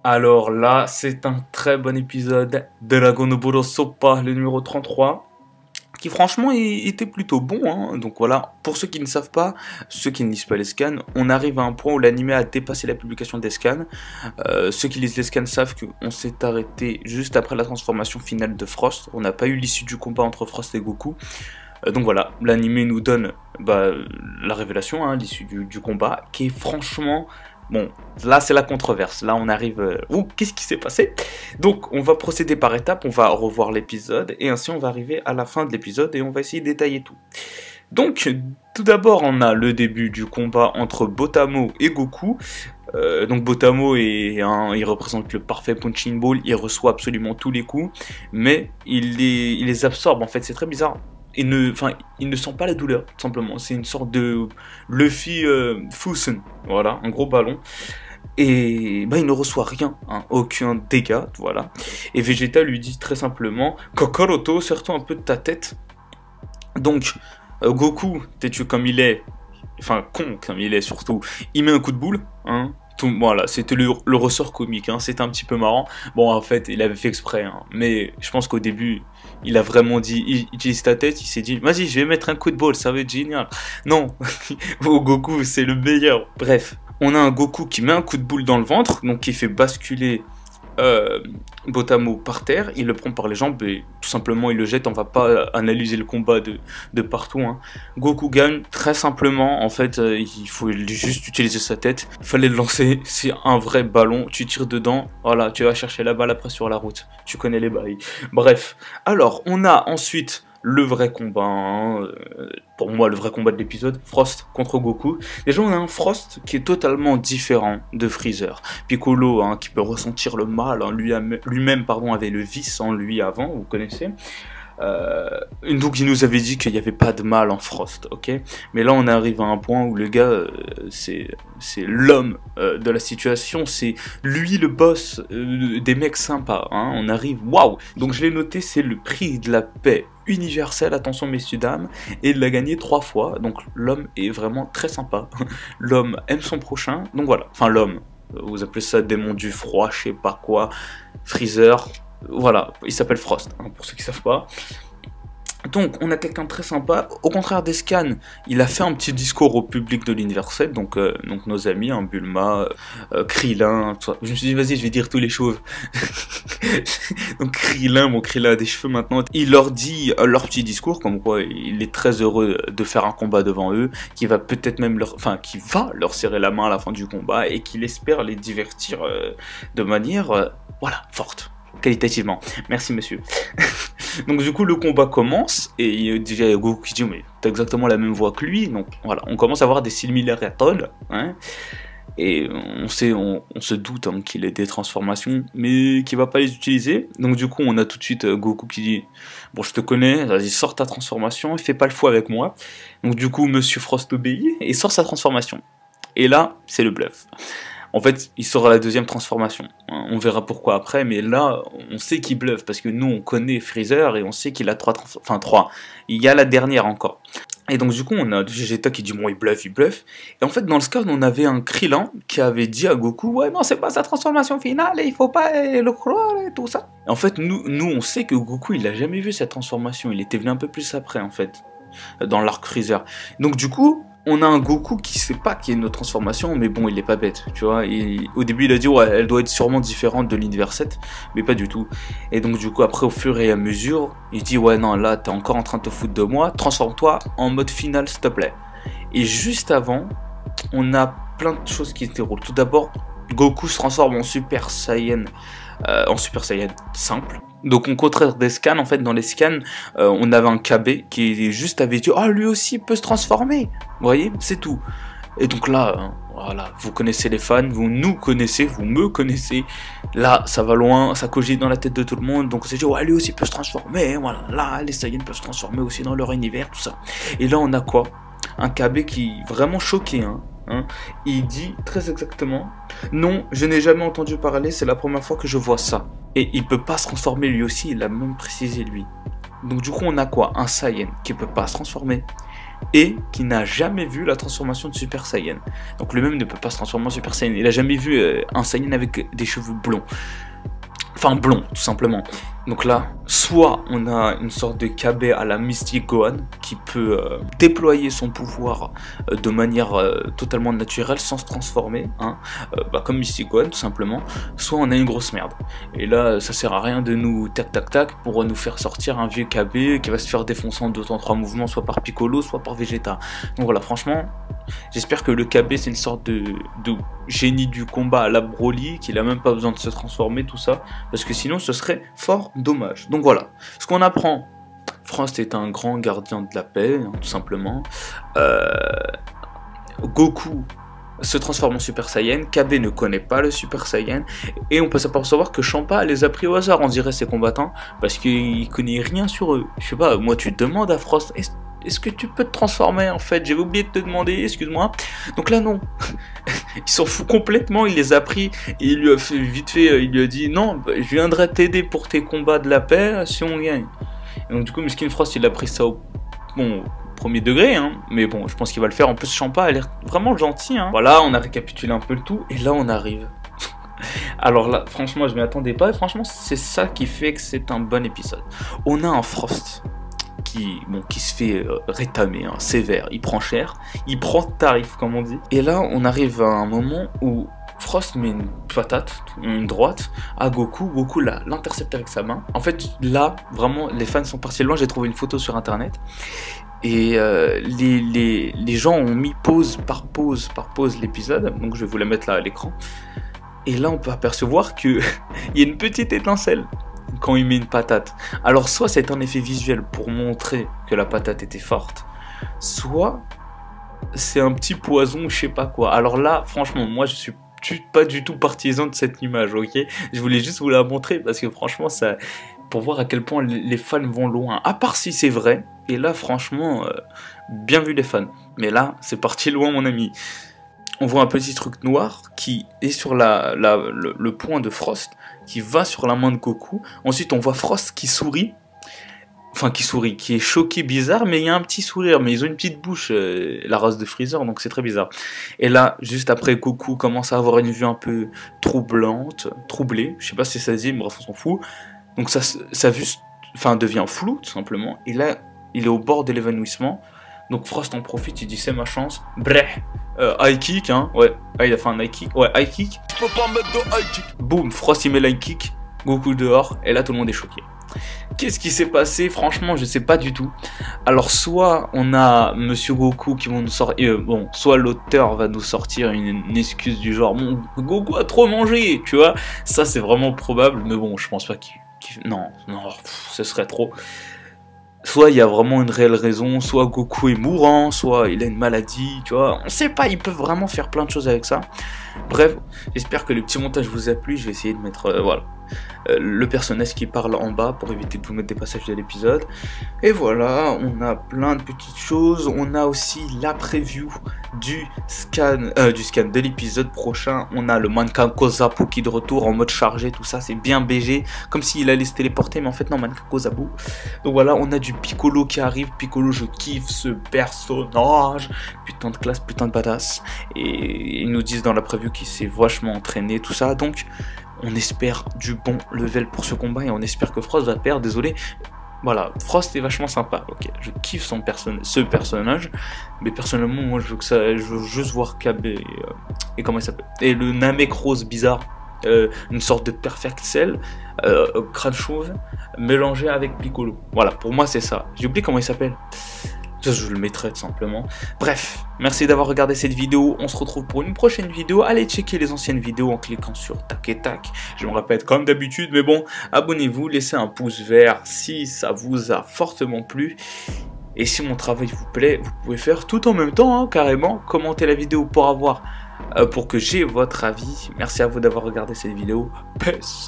Alors là, c'est un très bon épisode de Dragon Ball Super, le numéro 33, qui franchement était plutôt bon, hein. Donc voilà, pour ceux qui ne savent pas, ceux qui ne lisent pas les scans, on arrive à un point où l'anime a dépassé la publication des scans. Ceux qui lisent les scans savent qu'on s'est arrêté juste après la transformation finale de Frost. On n'a pas eu l'issue du combat entre Frost et Goku. Donc voilà, l'anime nous donne la révélation, hein, l'issue du combat, qui est franchement... Bon, là c'est la controverse, là on arrive... qu'est-ce qui s'est passé? Donc on va procéder par étapes, on va revoir l'épisode, et ainsi on va arriver à la fin de l'épisode, et on va essayer de détailler tout. Donc, tout d'abord on a le début du combat entre Botamo et Goku. Donc Botamo il représente le parfait punching ball, il reçoit absolument tous les coups, mais il les absorbe en fait, c'est très bizarre. Il ne sent pas la douleur, tout simplement. C'est une sorte de Luffy Fusen, voilà, un gros ballon. Et il ne reçoit rien, hein, aucun dégât, voilà. Et Vegeta lui dit très simplement, Kakaroto, serre-toi un peu de ta tête. Donc, Goku, têtu comme il est, enfin con comme il est surtout, il met un coup de boule, hein. Voilà, c'était le ressort comique, hein, c'était un petit peu marrant. Bon, en fait, il avait fait exprès, hein, mais je pense qu'au début, il a vraiment dit, il utilise ta tête, il s'est dit, vas-y, je vais mettre un coup de ball, ça va être génial. Non, Goku, c'est le meilleur. Bref, on a un Goku qui met un coup de boule dans le ventre, donc qui fait basculer Botamo par terre, il le prend par les jambes et tout simplement il le jette. On va pas analyser le combat de partout, hein. Goku gagne très simplement, en fait il faut juste utiliser sa tête, il fallait le lancer, c'est un vrai ballon, tu tires dedans, voilà, tu vas chercher la balle après sur la route, tu connais les bails. Bref, alors on a ensuite le vrai combat, hein, pour moi le vrai combat de l'épisode, Frost contre Goku. Déjà on a un Frost qui est totalement différent de Freezer. Piccolo, hein, qui peut ressentir le mal, hein, lui-même avait le vice en lui avant, vous connaissez. Donc il nous avait dit qu'il n'y avait pas de mal en Frost, ok. Mais là on arrive à un point où le gars, c'est l'homme de la situation, c'est lui le boss des mecs sympas, hein. On arrive, waouh. Donc je l'ai noté, c'est le prix de la paix universelle, attention messieurs dames, et il l'a gagné 3 fois. Donc l'homme est vraiment très sympa. L'homme aime son prochain, donc voilà. Enfin l'homme, vous appelez ça démon du froid, je sais pas quoi, Freezer. Voilà, il s'appelle Frost, hein, pour ceux qui savent pas. Donc, on a quelqu'un de très sympa. Au contraire des scans, il a fait un petit discours au public de l'univers 7, donc nos amis, hein, Bulma, Krillin, tout ça. Je me suis dit, vas-y, je vais dire toutes les choses. Donc, Krillin, bon, Krillin a des cheveux maintenant. Il leur dit leur petit discours, comme quoi il est très heureux de faire un combat devant eux, qui va peut-être même qui va leur serrer la main à la fin du combat, et qu'il espère les divertir de manière, voilà, forte. Qualitativement. Merci monsieur. Donc du coup le combat commence et il y a déjà Goku qui dit mais t'as exactement la même voix que lui, donc voilà, on commence à avoir des similarités, hein, et on se doute, hein, qu'il ait des transformations mais qu'il va pas les utiliser. Donc du coup on a tout de suite Goku qui dit bon je te connais, vas-y sors ta transformation et fais pas le fou avec moi. Donc du coup monsieur Frost obéit et sort sa transformation, et là c'est le bluff. En fait, il sort à la deuxième transformation. On verra pourquoi après, mais là, on sait qu'il bluffe, parce que nous, on connaît Freezer, et on sait qu'il a 3 transformations. Enfin, 3. Il y a la dernière encore. Et donc, du coup, on a Vegeta qui dit, bon, il bluffe, il bluffe. Et en fait, dans le scan, on avait un Krillin qui avait dit à Goku, ouais, non, c'est pas sa transformation finale, et il faut pas le croire, et tout ça. Et en fait, nous, on sait que Goku, il a jamais vu cette transformation. Il était venu un peu plus après, en fait, dans l'arc Freezer. Donc, du coup... on a un Goku qui sait pas qu'il y a une autre transformation, mais bon, il est pas bête, tu vois. Au début, il a dit, ouais, elle doit être sûrement différente de l'univers 7, mais pas du tout. Et donc, du coup, après, au fur et à mesure, il dit, ouais, non, là, t'es encore en train de te foutre de moi, transforme-toi en mode final, s'il te plaît. Et juste avant, on a plein de choses qui se déroulent. Tout d'abord, Goku se transforme en Super Saiyan simple. Donc au contraire des scans, en fait dans les scans, on avait un KB qui juste avait dit, oh lui aussi peut se transformer, vous voyez, c'est tout. Et donc là, voilà, vous connaissez les fans, vous nous connaissez, vous me connaissez, là ça va loin, ça cogite dans la tête de tout le monde, donc on s'est dit, ouais lui aussi peut se transformer, voilà, là les Saiyans peuvent se transformer aussi dans leur univers, tout ça. Et là on a quoi? Un KB qui est vraiment choqué, hein. Il dit très exactement, non, je n'ai jamais entendu parler, c'est la première fois que je vois ça. Et il peut pas se transformer lui aussi, il l'a même précisé lui. Donc du coup on a quoi? Un Saiyan qui peut pas se transformer, et qui n'a jamais vu la transformation de Super Saiyan. Donc lui-même ne peut pas se transformer en Super Saiyan. Il a jamais vu un Saiyan avec des cheveux blonds. Enfin blond, tout simplement. Donc là, soit on a une sorte de KB à la Mystic Gohan qui peut déployer son pouvoir de manière totalement naturelle sans se transformer, hein, comme Mystic Gohan tout simplement, soit on a une grosse merde. Et là, ça sert à rien de nous tac tac tac pour nous faire sortir un vieux KB qui va se faire défoncer en 2 temps 3 mouvements, soit par Piccolo, soit par Vegeta. Donc voilà, franchement, j'espère que le KB c'est une sorte de génie du combat à la Broly, qu'il a même pas besoin de se transformer, tout ça, parce que sinon ce serait fort dommage. Donc voilà, ce qu'on apprend, Frost est un grand gardien de la paix, hein, tout simplement. Goku se transforme en Super Saiyan, KB ne connaît pas le Super Saiyan, et on peut s'apercevoir que Champa les a pris au hasard, on dirait, ces combattants, parce qu'il connaît rien sur eux. Je sais pas, moi tu te demandes à Frost, est-ce que tu peux te transformer en fait? J'avais oublié de te demander, excuse-moi. Donc là non, il s'en fout complètement, il les a pris et il lui a fait vite fait, il lui a dit non, je viendrai t'aider pour tes combats de la paix si on gagne. Et donc du coup, Miskin Frost il a pris ça au premier degré, hein, mais bon, je pense qu'il va le faire. En plus, Champa a l'air vraiment gentil. Hein. Voilà, on a récapitulé un peu le tout et là on arrive. Alors là, franchement, je m'y attendais pas et franchement, c'est ça qui fait que c'est un bon épisode. On a un Frost qui se fait rétamer, hein, sévère, il prend cher, il prend tarif comme on dit. Et là on arrive à un moment où Frost met une patate, une droite à Goku, Goku l'intercepte avec sa main. En fait là, vraiment les fans sont partis loin, j'ai trouvé une photo sur internet. Et les gens ont mis pause par pause l'épisode, donc je vais vous la mettre là à l'écran. Et là on peut apercevoir qu'il y a une petite étincelle quand il met une patate. Alors soit c'est un effet visuel pour montrer que la patate était forte, soit c'est un petit poison ou je sais pas quoi. Alors là franchement moi je suis pas du tout partisan de cette image, ok. Je voulais juste vous la montrer parce que franchement ça, pour voir à quel point les fans vont loin, à part si c'est vrai. Et là franchement bien vu les fans, mais là c'est parti loin mon ami. On voit un petit truc noir qui est sur le point de Frost, qui va sur la main de Goku. Ensuite, on voit Frost qui sourit. Enfin, qui est choqué, bizarre, mais il y a un petit sourire. Mais ils ont une petite bouche, la race de Freezer, donc c'est très bizarre. Et là, juste après, Goku commence à avoir une vue un peu troublée. Je sais pas si ça se dit, mais bref, on s'en fout. Donc sa vue devient floue, tout simplement. Et là, il est au bord de l'évanouissement. Donc Frost en profite, il dit c'est ma chance. Bref, high kick, hein. Ouais, il a fait un high kick. Ouais, high kick. Je peux pas mettre de high kick. Boum, Frost il met l'high kick. Goku dehors. Et là tout le monde est choqué. Qu'est-ce qui s'est passé? Franchement, je sais pas du tout. Alors, soit on a Monsieur Goku qui vont nous sortir. Soit l'auteur va nous sortir une excuse du genre bon, Goku a trop mangé, tu vois. Ça, c'est vraiment probable. Mais bon, je pense pas qu'il. Non, ce serait trop. Soit il y a vraiment une réelle raison, soit Goku est mourant, soit il a une maladie, tu vois. On sait pas, ils peuvent vraiment faire plein de choses avec ça. Bref, j'espère que le petit montage vous a plu. Je vais essayer de mettre, voilà, le personnage qui parle en bas pour éviter de vous mettre des passages de l'épisode. Et voilà, on a plein de petites choses. On a aussi la preview du scan de l'épisode prochain. On a le mannequin Kozabu qui est de retour en mode chargé, tout ça, c'est bien BG, comme s'il allait se téléporter, mais en fait non, mannequin Kozabu. Donc voilà, on a du Piccolo qui arrive. Piccolo, je kiffe ce personnage, putain de classe, putain de badass. Et ils nous disent dans la preview qu'il s'est vachement entraîné, tout ça, donc on espère du bon level pour ce combat et on espère que Frost va perdre, désolé. Voilà, Frost est vachement sympa, ok, je kiffe ce personnage, mais personnellement, moi je veux juste voir KB et comment il s'appelle. Et le Namek Rose bizarre, une sorte de Perfect Cell, crâne chauve, mélangé avec Piccolo. Voilà, pour moi c'est ça. J'ai oublié comment il s'appelle. Je le mettrai tout simplement. Bref, merci d'avoir regardé cette vidéo. On se retrouve pour une prochaine vidéo. Allez checker les anciennes vidéos en cliquant sur tac et tac. Je me répète comme d'habitude, mais bon, abonnez-vous, laissez un pouce vert si ça vous a fortement plu. Et si mon travail vous plaît, vous pouvez faire tout en même temps, hein, carrément. Commentez la vidéo pour que j'ai votre avis. Merci à vous d'avoir regardé cette vidéo. Peace.